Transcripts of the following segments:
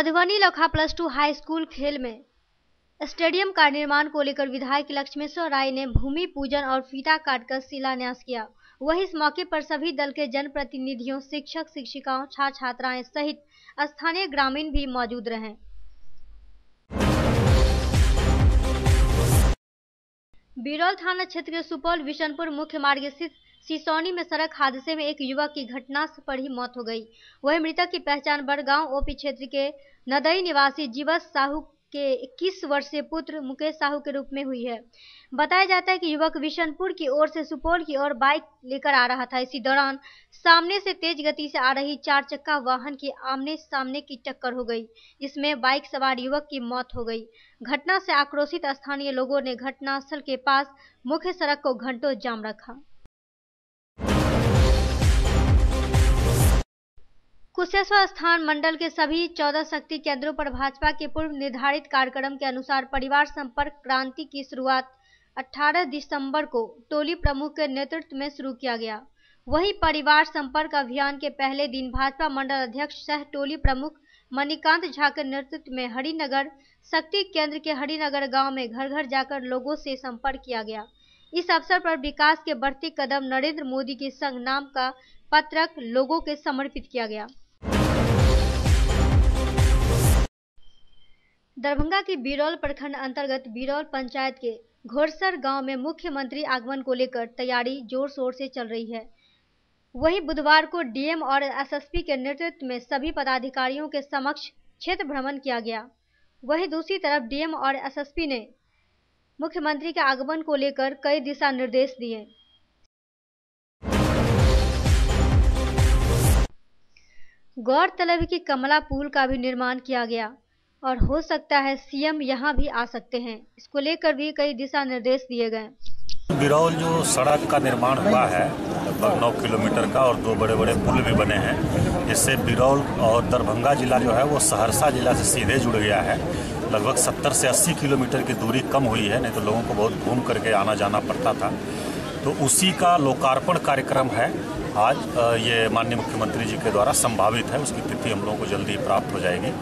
मधुबनी लखा +2 high school खेल में स्टेडियम का निर्माण को लेकर विधायक लक्ष्मेश्वर राय ने भूमि पूजन और फीता काटकर शिलान्यास किया। वहीं इस मौके पर सभी दल के जनप्रतिनिधियों, शिक्षक शिक्षिकाओं, छात्र छात्राएं सहित स्थानीय ग्रामीण भी मौजूद रहे। बिरौल थाना क्षेत्र के सुपौल विशनपुर मुख्य मार्ग स्थित सिसौनी में सड़क हादसे में एक युवक की घटना पर ही मौत हो गई। वही मृतक की पहचान बड़गांव ओपी क्षेत्र के नदई निवासी जीवस साहू के 21 वर्षीय पुत्र मुकेश साहू के रूप में हुई है। बताया जाता है कि युवक विशनपुर की ओर से सुपौल की ओर बाइक लेकर आ रहा था। इसी दौरान सामने से तेज गति से आ रही 4 चक्का वाहन की आमने सामने की टक्कर हो गई, जिसमें बाइक सवार युवक की मौत हो गई। घटना से आक्रोशित स्थानीय लोगों ने घटनास्थल के पास मुख्य सड़क को घंटों जाम रखा। कुशेश्वर स्थान मंडल के सभी 14 शक्ति केंद्रों पर भाजपा के पूर्व निर्धारित कार्यक्रम के अनुसार परिवार संपर्क क्रांति की शुरुआत 18 दिसंबर को टोली प्रमुख के नेतृत्व में शुरू किया गया। वहीं परिवार संपर्क अभियान के पहले दिन भाजपा मंडल अध्यक्ष सह टोली प्रमुख मणिकांत झा के नेतृत्व में हरिनगर शक्ति केंद्र के हरिनगर गांव में घर घर जाकर लोगों से संपर्क किया गया। इस अवसर पर विकास के बढ़ते कदम नरेंद्र मोदी के संग नाम का पत्रक लोगों के समर्पित किया गया। दरभंगा की बिरौल प्रखंड अंतर्गत बिरौल पंचायत के घोड़सर गांव में मुख्यमंत्री आगमन को लेकर तैयारी जोर शोर से चल रही है। वहीं बुधवार को डीएम और एसएसपी के नेतृत्व में सभी पदाधिकारियों के समक्ष क्षेत्र भ्रमण किया गया। वहीं दूसरी तरफ डीएम और एसएसपी ने मुख्यमंत्री के आगमन को लेकर कई दिशा निर्देश दिए। गौरतलब है कि कमला पुल का भी निर्माण किया गया और हो सकता है सीएम यहां भी आ सकते हैं। इसको लेकर भी कई दिशा निर्देश दिए गए। बिरौल जो सड़क का निर्माण हुआ है लगभग 9 किलोमीटर का और 2 बड़े बड़े पुल भी बने हैं। इससे बिरौल और दरभंगा जिला जो है वो सहरसा जिला से सीधे जुड़ गया है। लगभग 70 से 80 किलोमीटर की दूरी कम हुई है, नहीं तो लोगों को बहुत घूम करके आना जाना पड़ता था। तो उसी का लोकार्पण कार्यक्रम है आज। ये माननीय मुख्यमंत्री जी के द्वारा संभावित है, उसकी तिथि हम लोगों को जल्दी प्राप्त हो जाएगी।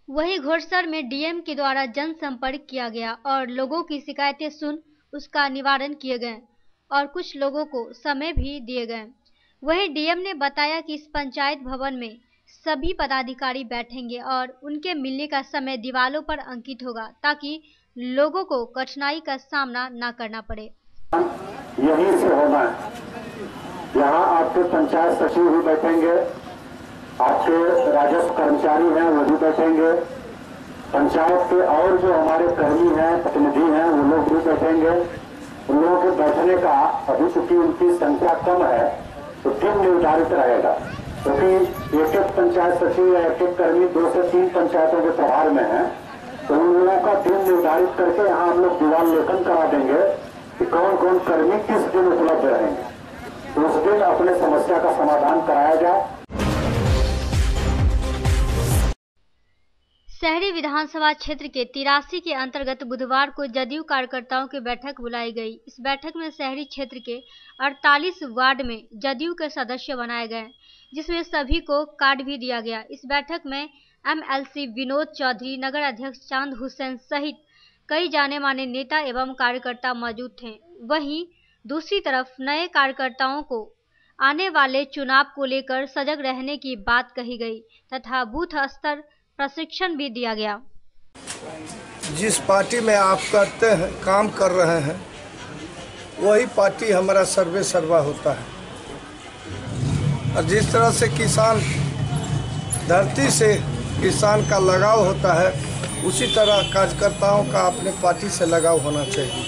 वहीं घोड़सर में डीएम के द्वारा जनसंपर्क किया गया और लोगों की शिकायतें सुन उसका निवारण किए गए और कुछ लोगों को समय भी दिए गए। वहीं डीएम ने बताया कि इस पंचायत भवन में सभी पदाधिकारी बैठेंगे और उनके मिलने का समय दीवारों पर अंकित होगा ताकि लोगों को कठिनाई का सामना न करना पड़े। यहीं से होना है। यहाँ आपके पंचायत सचिव भी बैठेंगे, आपके राजस्व कर्मचारी हैं वो भी बैठेंगे, पंचायत के और जो हमारे कर्मी हैं, प्रतिनिधि हैं, वो लोग भी बैठेंगे। उन लोगों के बैठने का अभी चूंकि उनकी संख्या कम है तो टीम निर्धारित रहेगा, क्योंकि एक एक पंचायत सचिव या एक एक कर्मी 2 से 3 पंचायतों के प्रभार में है। तो उन लोगों का टीम निर्धारित करके यहाँ हम लोग दीवार लेखन करा देंगे कि कौन कौन कर्मी किस दिन उपलब्ध रहेंगे, तो उस दिन अपने समस्या का समाधान कराया जाए। शहरी विधानसभा क्षेत्र के 83 के अंतर्गत बुधवार को जदयू कार्यकर्ताओं की बैठक बुलाई गई। इस बैठक में शहरी क्षेत्र के 48 वार्ड में जदयू के सदस्य बनाए गए, जिसमें सभी को कार्ड भी दिया गया। इस बैठक में एमएलसी विनोद चौधरी, नगर अध्यक्ष चांद हुसैन सहित कई जाने माने नेता एवं कार्यकर्ता मौजूद थे। वहीं दूसरी तरफ नए कार्यकर्ताओं को आने वाले चुनाव को लेकर सजग रहने की बात कही गई तथा बूथ स्तर प्रशिक्षण भी दिया गया। जिस पार्टी में आप करते हैं, काम कर रहे हैं, वही पार्टी हमारा सर्वे सर्वा होता है। और जिस तरह से किसान धरती से किसान का लगाव होता है, उसी तरह कार्यकर्ताओं का अपने पार्टी से लगाव होना चाहिए।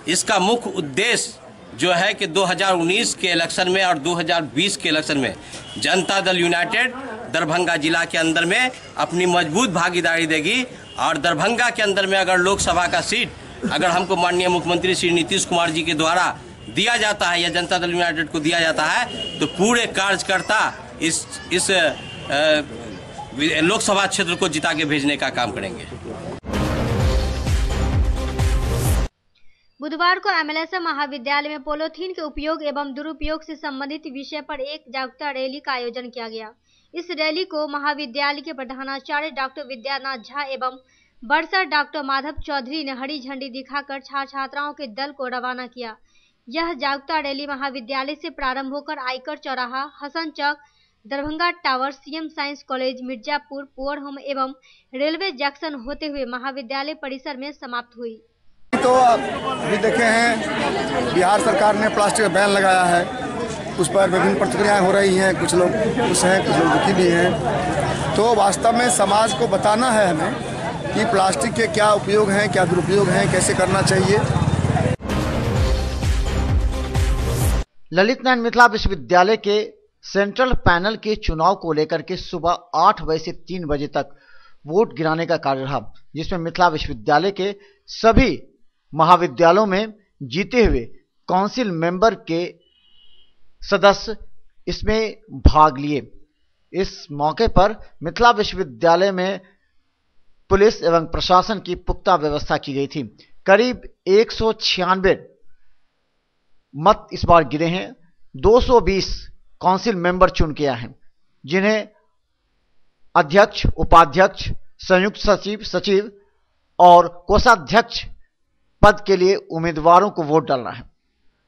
इसका मुख्य उद्देश्य जो है कि 2019 के इलेक्शन में और 2020 के इलेक्शन में जनता दल यूनाइटेड दरभंगा जिला के अंदर में अपनी मजबूत भागीदारी देगी और दरभंगा के अंदर में अगर लोकसभा का सीट अगर हमको माननीय मुख्यमंत्री श्री नीतीश कुमार जी के द्वारा दिया जाता है या जनता दल यूनाइटेड को दिया जाता है तो पूरे कार्यकर्ता इस लोकसभा क्षेत्र को जिता के भेजने का काम करेंगे। बुधवार को MLSM महाविद्यालय में पॉलीथीन के उपयोग एवं दुरुपयोग से संबंधित विषय पर एक जागरूकता रैली का आयोजन किया गया। इस रैली को महाविद्यालय के प्रधानाचार्य डॉक्टर विद्यानाथ झा एवं बरसर डॉक्टर माधव चौधरी ने हरी झंडी दिखाकर छात्र छात्राओं के दल को रवाना किया। यह जागरूकता रैली महाविद्यालय से प्रारंभ होकर आयकर चौराहा, Hasan Chowk, Darbhanga tower, CM science college, Mirzapur, poor home एवं रेलवे जंक्शन होते हुए महाविद्यालय परिसर में समाप्त हुई। तो अभी देखे हैं बिहार सरकार ने प्लास्टिक का बैन लगाया है, उस पर विभिन्न प्रतिक्रियाएं हो रही हैं, कुछ लोग खुश हैं, कुछ लोग दुखी भी हैं। तो वास्तव में समाज को बताना है हमें कि प्लास्टिक के क्या उपयोग हैं, क्या दुरुपयोग हैं, कैसे करना चाहिए। ललित नारायण मिथिला विश्वविद्यालय के सेंट्रल पैनल के चुनाव को लेकर के सुबह 8 बजे से 3 बजे तक वोट गिराने का कार्य रहा, जिसमें मिथिला विश्वविद्यालय के सभी महाविद्यालयों में जीते हुए काउंसिल मेंबर के सदस्य इसमें भाग लिए। इस मौके पर मिथिला विश्वविद्यालय में पुलिस एवं प्रशासन की पुख्ता व्यवस्था की गई थी। करीब 196 मत इस बार गिरे हैं। 220 काउंसिल मेंबर चुन के आए हैं, जिन्हें अध्यक्ष, उपाध्यक्ष, संयुक्त सचिव, सचिव और कोषाध्यक्ष पद के लिए उम्मीदवारों को वोट डालना है।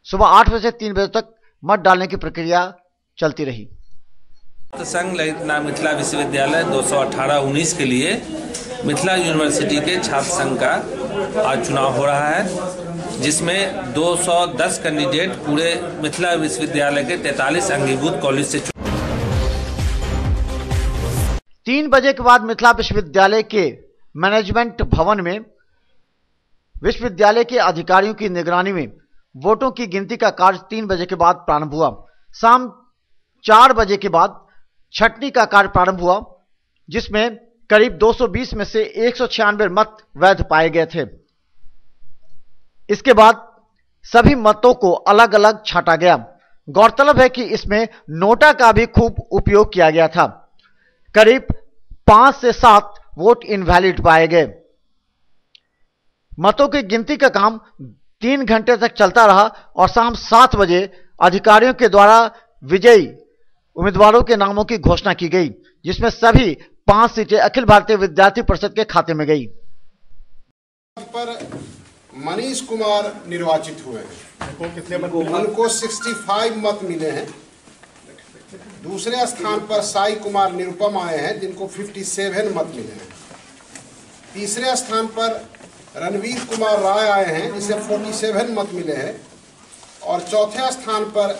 सुबह 8 बजे से 3 बजे तक मत डालने की प्रक्रिया चलती रही। संघ ललित नारायण मिथिला विश्वविद्यालय 218-19 के लिए मिथिला यूनिवर्सिटी के छात्र संघ का आज चुनाव हो रहा है, जिसमें 210 कैंडिडेट पूरे मिथिला विश्वविद्यालय के 43 अंगीभूत कॉलेज से 3 बजे के बाद मिथिला विश्वविद्यालय के मैनेजमेंट भवन में विश्वविद्यालय के अधिकारियों की निगरानी में वोटों की गिनती का कार्य 3 बजे के बाद प्रारंभ हुआ। शाम 4 बजे के बाद छंटनी का कार्य प्रारंभ हुआ, जिसमें करीब 220 में से 196 मत वैध पाए गए थे। इसके बाद सभी मतों को अलग अलग छांटा गया। गौरतलब है कि इसमें नोटा का भी खूब उपयोग किया गया था। करीब 5 से 7 वोट इनवैलिड पाए गए। मतों की गिनती का काम 3 घंटे तक चलता रहा और शाम 7 बजे अधिकारियों के द्वारा विजयी उम्मीदवारों के नामों की घोषणा की गई, जिसमें सभी 5 सीटें अखिल भारतीय विद्यार्थी परिषद के खाते में गई। पर मनीष कुमार निर्वाचित हुए हैं, उनको 65 मत मिले हैं। दूसरे स्थान पर साई कुमार निरुपम आए हैं, जिनको 57 मत मिले हैं। तीसरे स्थान पर रणवीर कुमार राय आए हैं, जिसे 47 मत मिले हैं। और चौथे स्थान पर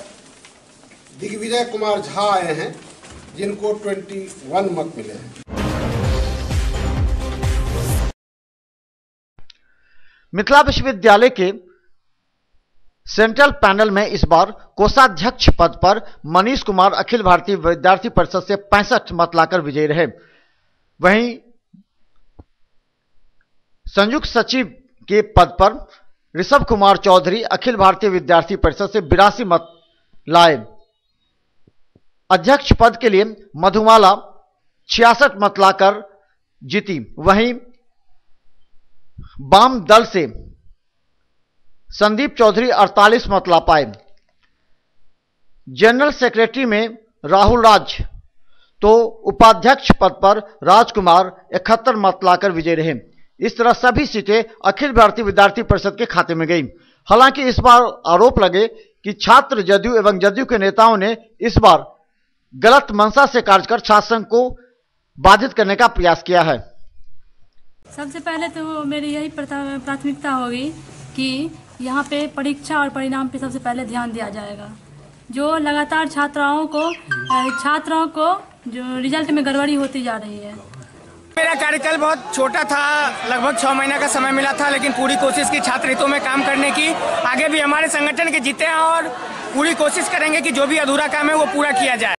दिग्विजय कुमार झा आए हैं, जिनको 21 मत मिले हैं। मिथिला विश्वविद्यालय के सेंट्रल पैनल में इस बार कोषाध्यक्ष पद पर मनीष कुमार अखिल भारतीय विद्यार्थी परिषद से 65 मत लाकर विजयी रहे। वहीं संयुक्त सचिव के पद पर ऋषभ कुमार चौधरी अखिल भारतीय विद्यार्थी परिषद से 82 मत लाए। अध्यक्ष पद के लिए मधुमाला 66 मत लाकर जीती। वहीं वाम दल से संदीप चौधरी 48 मत ला पाए। जनरल सेक्रेटरी में राहुल राज तो उपाध्यक्ष पद पर राजकुमार 71 मत लाकर विजयी रहे। इस तरह सभी सीटें अखिल भारतीय विद्यार्थी परिषद के खाते में गई। हालांकि इस बार आरोप लगे कि छात्र जदयू एवं जदयू के नेताओं ने इस बार गलत मंशा से कार्य कर छात्र संघ को बाधित करने का प्रयास किया है। सबसे पहले तो मेरी यही प्राथमिकता होगी कि यहाँ पे परीक्षा और परिणाम पे सबसे पहले ध्यान दिया जाएगा। जो लगातार छात्रों को जो रिजल्ट में गड़बड़ी होती जा रही है। मेरा कार्यकाल बहुत छोटा था, लगभग 6 महीने का समय मिला था, लेकिन पूरी कोशिश की छात्र हितों में काम करने की। आगे भी हमारे संगठन के जीते हैं और पूरी कोशिश करेंगे कि जो भी अधूरा काम है वो पूरा किया जाए।